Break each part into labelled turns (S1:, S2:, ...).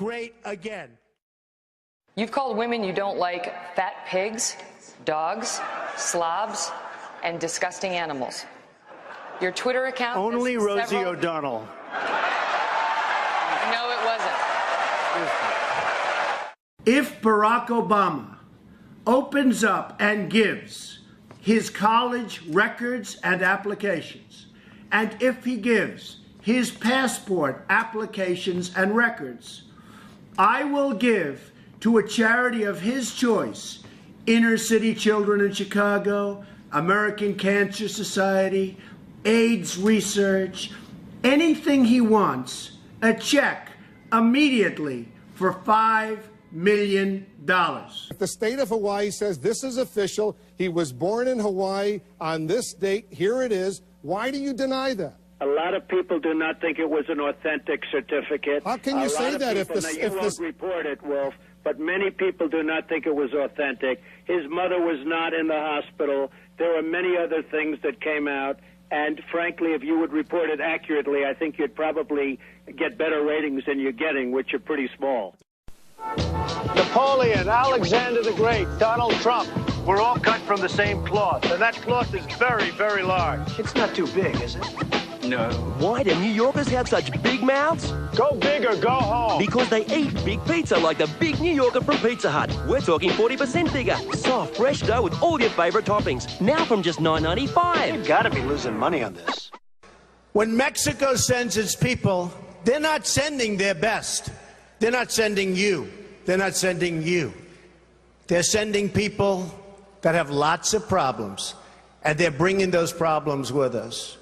S1: great again.
S2: You've called women you don't like fat pigs, dogs, slobs, and disgusting animals. Your Twitter account...
S1: Only Rosie O'Donnell.
S2: No, it wasn't.
S1: If Barack Obama opens up and gives his college records and applications, and if he gives his passport applications and records, I will give to a charity of his choice, Inner City Children in Chicago, American Cancer Society, AIDS Research, anything he wants, a check immediately for $5 million.
S3: If the state of Hawaii says this is official, he was born in Hawaii on this date, here it is, why do you deny that?
S4: A lot of people do not think it was an authentic certificate.
S3: How can you say that if this...
S4: You won't report it, Wolf, but many people do not think it was authentic. His mother was not in the hospital. There are many other things that came out, and frankly, if you would report it accurately, I think you'd probably get better ratings than you're getting, which are pretty small.
S5: Napoleon, Alexander the Great, Donald Trump. We're all cut from the same cloth, and that cloth is very, very large.
S4: It's not too big, is it?
S5: No.
S6: Why do New Yorkers have such big mouths?
S5: Go big or go home.
S6: Because they eat big pizza like the Big New Yorker from Pizza Hut. We're talking 40% bigger. Soft, fresh dough with all your favorite toppings. Now from just $9.95.
S5: You've got to be losing money on this.
S1: When Mexico sends its people, they're not sending their best. They're not sending you. They're not sending you. They're sending people that have lots of problems, and they're bringing those problems with us.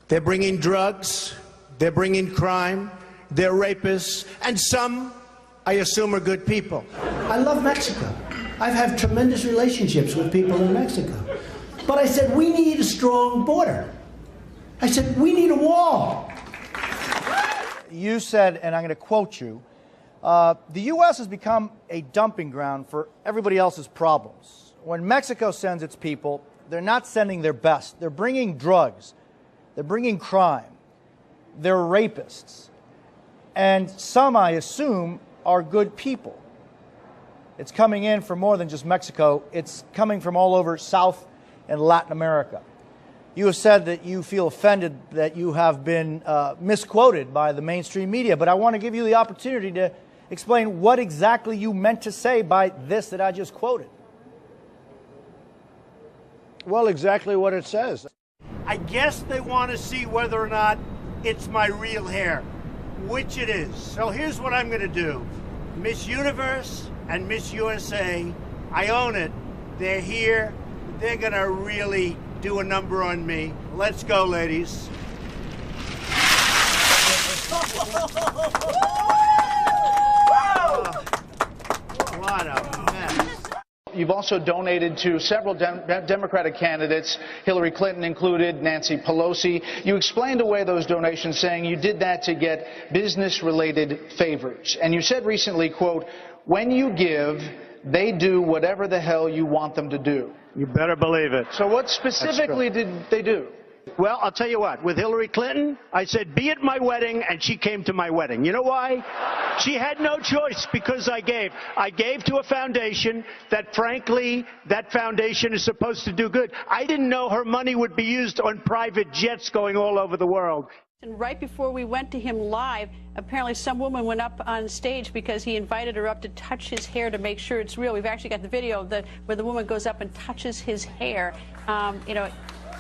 S1: They're bringing drugs, they're bringing crime, they're rapists, and some, I assume, are good people. I love Mexico. I've had tremendous relationships with people in Mexico. But I said, we need a strong border. I said, we need a wall.
S7: You said, and I'm going to quote you, the U.S. has become a dumping ground for everybody else's problems. When Mexico sends its people, they're not sending their best. They're bringing drugs. They're bringing crime. They're rapists. And some, I assume, are good people. It's coming in from more than just Mexico. It's coming from all over South and Latin America. You have said that you feel offended that you have been misquoted by the mainstream media, but I want to give you the opportunity to explain what exactly you meant to say by this that I just quoted.
S5: Well, exactly what it says.
S1: I guess they want to see whether or not it's my real hair, which it is. So here's what I'm going to do. Miss Universe and Miss USA, I own it. They're here. They're going to really do a number on me. Let's go, ladies. What a mess.
S8: You've also donated to several Democratic candidates, Hillary Clinton included, Nancy Pelosi. You explained away those donations, saying you did that to get business-related favors. And you said recently, quote, when you give, they do whatever the hell you want them to do.
S4: You better believe it.
S8: So what specifically did they do?
S4: Well, I'll tell you what. With Hillary Clinton, I said, be at my wedding, and she came to my wedding. You know why? She had no choice because I gave. I gave to a foundation that, frankly, that foundation is supposed to do good. I didn't know her money would be used on private jets going all over the world.
S9: And right before we went to him live, apparently some woman went up on stage because he invited her up to touch his hair to make sure it's real. We've actually got the video of where the woman goes up and touches his hair. You know,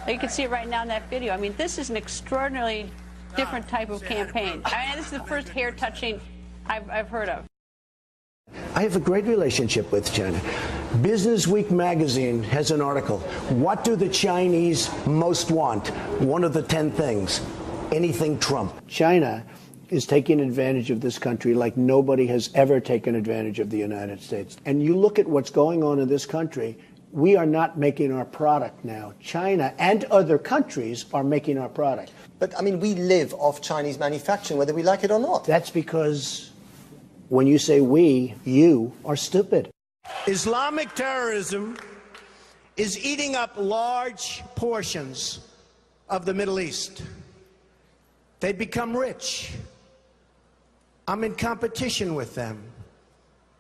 S9: you can see it right now in that video. I mean, this is an extraordinarily different type of campaign. I mean, this is the first hair touching I've heard of.
S1: I have a great relationship with China. Business Week magazine has an article. What do the Chinese most want? One of the 10 things. Anything Trump. China is taking advantage of this country like nobody has ever taken advantage of the United States. And you look at what's going on in this country, we are not making our product now. China and other countries are making our product.
S10: But, I mean, we live off Chinese manufacturing, whether we like it or not.
S1: That's because when you say we, you are stupid. Islamic terrorism is eating up large portions of the Middle East. They become rich. I'm in competition with them.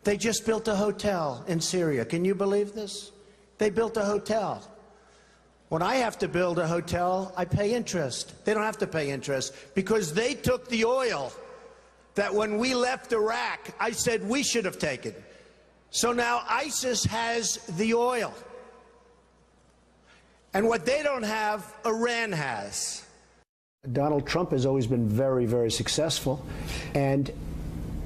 S1: They just built a hotel in Syria. Can you believe this? They built a hotel. When I have to build a hotel, I pay interest. They don't have to pay interest because they took the oil that when we left Iraq, I said we should have taken. So now ISIS has the oil. And what they don't have, Iran has.
S11: Donald Trump has always been very, very successful. And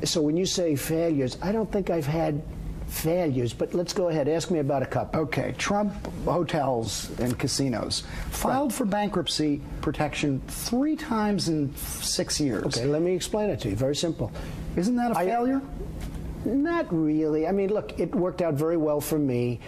S11: so when you say failures, I don't think I've had failures, but let's go ahead. Ask me about a couple.
S12: Okay. Trump hotels and casinos filed for bankruptcy protection 3 times in 6 years.
S11: Okay, let me explain it to you. Very simple.
S12: Isn't that a failure?
S11: Not really. I mean, look, it worked out very well for me.